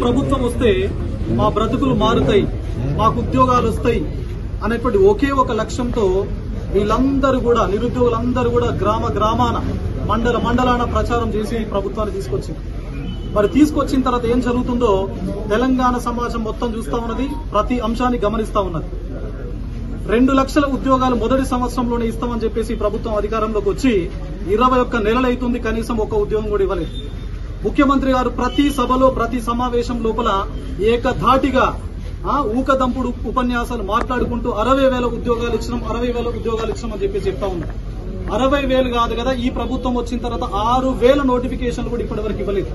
ప్రభుత్వం వస్తే మా బ్రతుకులు మారుతాయి, మాకు ఉద్యోగాలు వస్తాయి అనేటువంటి ఒకే ఒక లక్ష్యంతో వీళ్ళందరూ కూడా నిరుద్యోగులందరూ కూడా గ్రామాన మండలాన ప్రచారం చేసి ప్రభుత్వాన్ని తీసుకొచ్చింది. మరి తీసుకొచ్చిన తర్వాత ఏం జరుగుతుందో తెలంగాణ సమాజం మొత్తం చూస్తా ఉన్నది, ప్రతి అంశాన్ని గమనిస్తా ఉన్నది. 2 లక్షల ఉద్యోగాలు మొదటి సంవత్సరంలోనే ఇస్తామని చెప్పేసి ప్రభుత్వం అధికారంలోకి వచ్చి 21 నెలలైతుంది, కనీసం ఒక ఉద్యోగం కూడా ఇవ్వలేదు. ముఖ్యమంత్రి గారు ప్రతి సభలో ప్రతి సమావేశం లోపల ఏకధాటిగా ఊకదంపుడు ఉపన్యాసాలు మాట్లాడుకుంటూ 60,000 ఉద్యోగాలు ఇచ్చినాం, 60,000 ఉద్యోగాలు ఇచ్చినాం అని చెప్పేసి చెప్తా ఉన్నారు. 60,000 కాదు కదా, ఈ ప్రభుత్వం వచ్చిన తర్వాత 6,000 నోటిఫికేషన్లు కూడా ఇప్పటివరకు ఇవ్వలేదు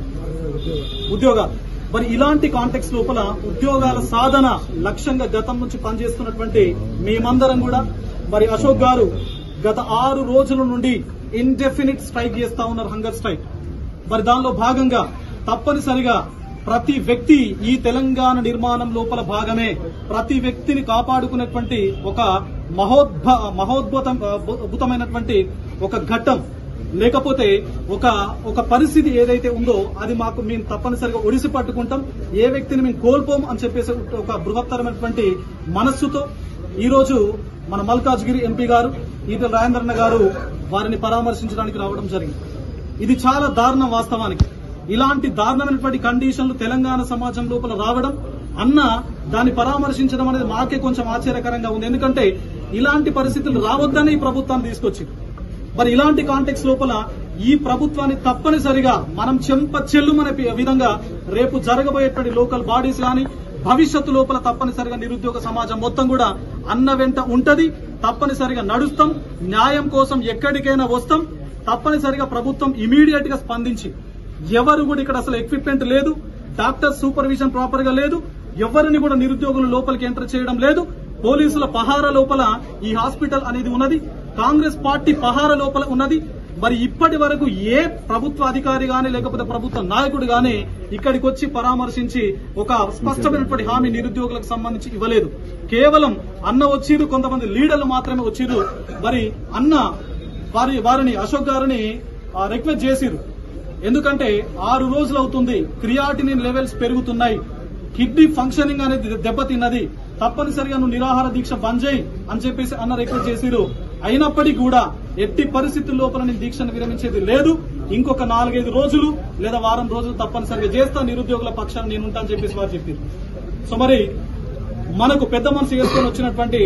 ఉద్యోగాలు. మరి ఇలాంటి కాంటెక్స్ లోపల ఉద్యోగాల సాధన లక్ష్యంగా గతం నుంచి పనిచేస్తున్నటువంటి మేమందరం కూడా మరి అశోక్ గారు గత 6 రోజుల నుండి ఇండెఫినిట్ స్ట్రైక్ చేస్తా ఉన్నారు, హంగర్ స్ట్రైక్. మరి దానిలో భాగంగా తప్పనిసరిగా ప్రతి వ్యక్తి ఈ తెలంగాణ నిర్మాణం లోపల భాగమే, ప్రతి వ్యక్తిని కాపాడుకునేటువంటి ఒక మహోద్భుతమైనటువంటి ఒక ఘట్టం, లేకపోతే ఒక పరిస్థితి ఏదైతే ఉందో అది మేము తప్పనిసరిగా ఒడిసి పట్టుకుంటాం, ఏ వ్యక్తిని మేము కోల్పోం అని చెప్పేసి ఒక బృహత్తరమైనటువంటి మనస్సుతో ఈ రోజు మన మల్కాజ్గిరి ఎంపీ గారు ఈటెల రాజేంద్రన్న గారు వారిని పరామర్శించడానికి రావడం జరిగింది. ఇది చాలా దారుణం వాస్తవానికి. ఇలాంటి దారుణమైనటువంటి కండిషన్లు తెలంగాణ సమాజం లోపల రావడం, దాన్ని పరామర్శించడం అనేది మాకే కొంచెం ఆశ్చర్యకరంగా ఉంది. ఎందుకంటే ఇలాంటి పరిస్థితులు రావద్దని ఈ ప్రభుత్వాన్ని తీసుకొచ్చింది. మరి ఇలాంటి కాంటెక్స్ లోపల ఈ ప్రభుత్వాన్ని తప్పనిసరిగా మనం చెల్లుమనే విధంగా రేపు జరగబోయేటువంటి లోకల్ బాడీస్ గాని భవిష్యత్తు లోపల తప్పనిసరిగా నిరుద్యోగ సమాజం మొత్తం కూడా అన్న వెంట ఉంటది. తప్పనిసరిగా నడుస్తాం, న్యాయం కోసం ఎక్కడికైనా వస్తాం. తప్పనిసరిగా ప్రభుత్వం ఇమీడియట్ గా స్పందించి, ఎవరు కూడా ఇక్కడ అసలు ఎక్విప్మెంట్ లేదు, డాక్టర్ సూపర్విజన్ ప్రాపర్ గా లేదు, ఎవరిని కూడా నిరుద్యోగులు లోపలికి ఎంటర్ చేయడం లేదు, పోలీసుల పహారా లోపల ఈ హాస్పిటల్ అనేది ఉన్నది, కాంగ్రెస్ పార్టీ పహారా లోపల ఉన్నది. మరి ఇప్పటి వరకు ఏ ప్రభుత్వ అధికారి గాని లేకపోతే ప్రభుత్వ నాయకుడు గాని ఇక్కడికి వచ్చి పరామర్శించి ఒక స్పష్టమైనటువంటి హామీ నిరుద్యోగులకు సంబంధించి ఇవ్వలేదు. కేవలం వచ్చిరు, కొంతమంది లీడర్లు మాత్రమే వచ్చిరు. మరి వారిని అశోక్ గారిని రిక్వెస్ట్ చేసిరు. ఎందుకంటే 6 రోజులు అవుతుంది, క్రియాటినిన్ లెవెల్స్ పెరుగుతున్నాయి, కిడ్నీ ఫంక్షనింగ్ అనేది దెబ్బతిన్నది, తప్పనిసరిగా నువ్వు నిరాహార దీక్ష బంద్ చేయి అని చెప్పేసి రిక్వెస్ట్ చేసిరు. అయినప్పటికీ కూడా ఎట్టి పరిస్థితుల లోపల నేను దీక్షను విరమించేది లేదు, ఇంకొక 4-5 రోజులు లేదా వారం రోజులు తప్పనిసరిగా చేస్తా, నిరుద్యోగుల పక్షాన్ని నేను ఉంటానని చెప్పేసి వారు చెప్పారు. సో మరి మనకు పెద్ద మనసు చేసుకొని వచ్చినటువంటి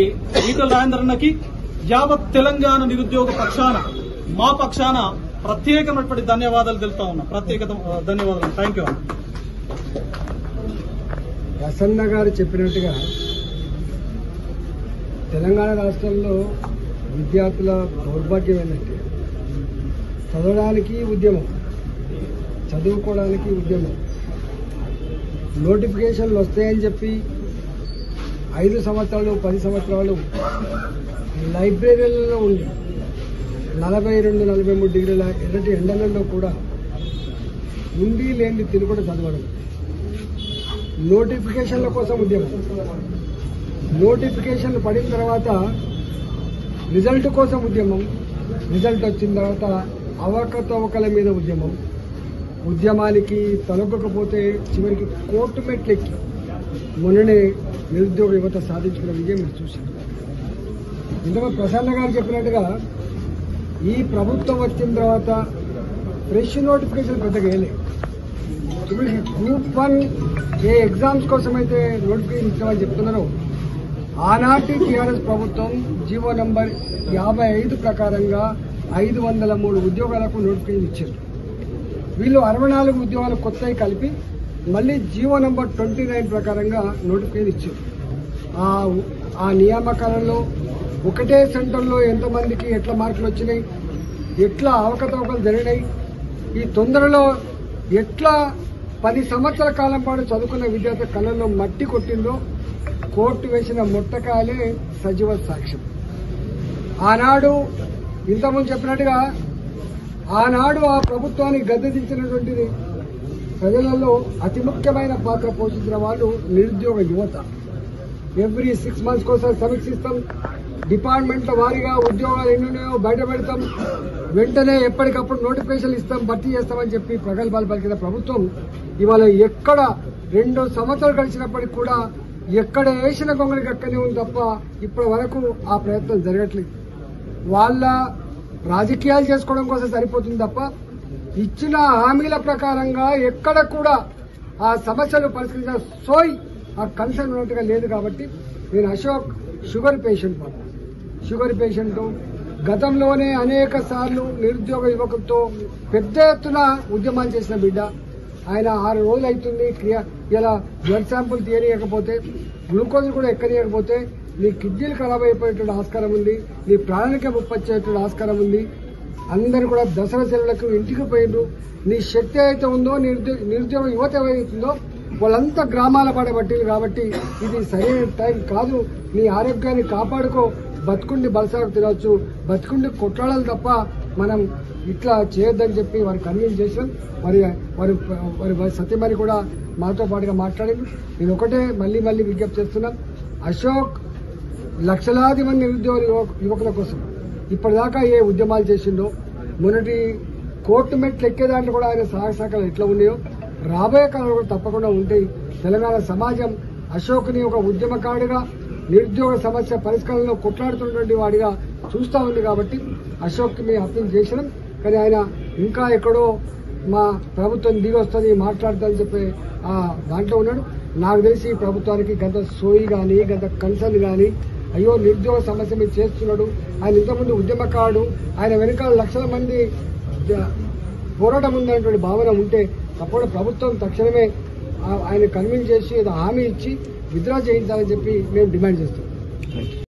ఈటెల రాజేంద్రన్నకి యావత్ తెలంగాణ నిరుద్యోగ పక్షాన, మా పక్షాన ప్రత్యేకమైనటువంటి ధన్యవాదాలు తెలుపుతా ఉన్నా. ధన్యవాదాలు. Thank you. ప్రసన్న గారు చెప్పినట్టుగా తెలంగాణ రాష్ట్రంలో విద్యార్థుల దౌర్భాగ్యం ఏంటంటే చదవడానికి ఉద్యమం, చదువుకోవడానికి ఉద్యమం, నోటిఫికేషన్లు వస్తాయని చెప్పి 5 సంవత్సరాలు 10 సంవత్సరాలు లైబ్రరీలలో ఉండి 42-43 డిగ్రీల ఎర్రటి ఎండలలో కూడా ఉండి లేని తిరుగుడు చదవడం, నోటిఫికేషన్ల కోసం ఉద్యమం, నోటిఫికేషన్లు పడిన తర్వాత రిజల్ట్ కోసం ఉద్యమం, రిజల్ట్ వచ్చిన తర్వాత అవకతవకల మీద ఉద్యమం, ఉద్యమానికి తలొగ్గకపోతే చివరికి కోర్టు మెట్లెక్కి మొన్ననే నిరుద్యోగ యువత సాధించుకున్న విజయం మీరు చూశారు. ఇంతకు ప్రసన్న గారు చెప్పినట్టుగా ఈ ప్రభుత్వం వచ్చిన తర్వాత ఫ్రెష్ నోటిఫికేషన్ పెద్దగా వేయలేదు. ఇప్పుడు గ్రూప్ 1 ఏ ఎగ్జామ్స్ కోసమైతే నోటిఫికేషన్ ఇస్తామని చెప్తున్నారో ఆనాటి టీఆర్ఎస్ ప్రభుత్వం జీవో నంబర్ 55 ప్రకారంగా 503 ఉద్యోగాలకు నోటిఫికేషన్ ఇచ్చారు. వీళ్ళు 64 ఉద్యోగాలు కొత్తవి కలిపి మళ్ళీ జీవో నంబర్ 29 ప్రకారంగా నోటిఫికేషన్ ఇచ్చారు. ఆ నియామకాలలో ఒకటే సెంటర్లో ఎంతమందికి ఎట్లా మార్కులు వచ్చినాయి, ఎట్లా అవకతవకలు జరిగినాయి, ఈ తొందరలో ఎట్లా 10 సంవత్సరాల కాలం పాటు చదువుకున్న విద్యార్థి కళ్ళల్లో మట్టి కొట్టిందో కోర్టు వేసిన ముట్టకాయలే సజీవ సాక్ష్యం. ఆనాడు ఇంతకుముందు చెప్పినట్టుగా ఆనాడు ఆ ప్రభుత్వాన్ని గద్దెదించినటువంటిది ప్రజలలో అతి ముఖ్యమైన పాత్ర పోషించిన వాళ్ళు నిరుద్యోగ యువత. ఎవ్రీ 6 months కోసం సమీక్షిస్తాం, డిపార్ట్మెంట్ల వారీగా ఉద్యోగాలు ఎన్నున్నాయో బయట పెడతాం, వెంటనే ఎప్పటికప్పుడు నోటిఫికేషన్లు ఇస్తాం, భర్తీ చేస్తామని చెప్పి ప్రగల్భాలు పలికిన ప్రభుత్వం ఇవాళ ఎక్కడ 2 సంవత్సరాలు గడిచినప్పటికీ కూడా ఎక్కడ వేసిన గొంగళికి అక్కడనే ఉంది తప్ప ఇప్పటి వరకు ఆ ప్రయత్నం జరగట్లేదు. వాళ్ళ రాజకీయాలు చేసుకోవడం కోసం సరిపోతుంది తప్ప ఇచ్చిన హామీల ప్రకారంగా ఎక్కడ కూడా ఆ సమస్యలు పరిష్కరించిన సోయి ఆ కన్సర్న్ ఉన్నట్టుగా లేదు. కాబట్టి నేను అశోక్ షుగర్ పేషెంట్ గతంలోనే అనేక సార్లు నిరుద్యోగ యువకులతో పెద్ద ఎత్తున ఉద్యమాలు చేసిన బిడ్డ. ఆయన 6 రోజులు అవుతుంది ఇలా బ్లడ్ శాంపుల్ తీయనీయకపోతే, గ్లూకోజ్ కూడా ఎక్కనీయకపోతే నీ కిడ్నీలు ఖరాబ్ అయిపోయేటువంటి ఆస్కారం ఉంది, నీ ప్రాణానికే ముప్పొచ్చేటువంటి ఆస్కారం ఉంది. అందరూ కూడా దసరా సెలవులకు ఇంటికి పోయిండ్రు. నీ శక్తి అయితే ఉందో, నిరుద్యోగ యువత ఏవైతుందో వాళ్ళంతా గ్రామాల పడబట్టింది. కాబట్టి ఇది సరైన టైం కాదు. నీ ఆరోగ్యాన్ని కాపాడుకో, బతుకుండి బలసాగు తినవచ్చు, బతుకుండి కొట్లాడాలి తప్ప మనం ఇట్లా చేయొద్దని చెప్పి వారు కన్విన్స్ చేసాం. వారి సత్యమని కూడా మాతో పాటుగా మాట్లాడింది. నేను ఒకటే మళ్లీ విజ్ఞప్తి చేస్తున్నా, అశోక్ లక్షలాది మంది నిరుద్యోగ యువకుల కోసం ఇప్పటిదాకా ఏ ఉద్యమాలు చేసిండో, మొన్నటి కోర్టు మెట్లు ఎక్కే దాంట్లో కూడా ఆయన సహాయశాఖలు ఎట్లా ఉన్నాయో రాబోయే కాలంలో కూడా తప్పకుండా ఉంటాయి. తెలంగాణ సమాజం అశోక్ని ఒక ఉద్యమకారుడిగా, నిరుద్యోగ సమస్య పరిష్కారంలో కొట్లాడుతున్నటువంటి వాడిగా చూస్తా ఉంది. కాబట్టి అశోక్ ని అప్పీల్ చేసినాం. కానీ ఆయన ఇంకా ఎక్కడో మా ప్రభుత్వం దిగి వస్తుంది మాట్లాడతానని చెప్పి దాంట్లో ఉన్నాడు. నాకు తెలిసి ప్రభుత్వానికి గత సోయి కానీ గత కన్సర్న్ కానీ అయ్యో నిరుద్యోగ సమస్య మీద చేస్తున్నాడు, ఆయన ఇంతకుముందు ఉద్యమకారుడు, ఆయన వెనకాల లక్షల మంది పోరాటం ఉందనేటువంటి భావన ఉంటే తప్పకుండా ప్రభుత్వం తక్షణమే ఆయన కన్విన్స్ చేసి హామీ ఇచ్చి విత్డ్రా చేయించాలని చెప్పి మేము డిమాండ్ చేస్తాం.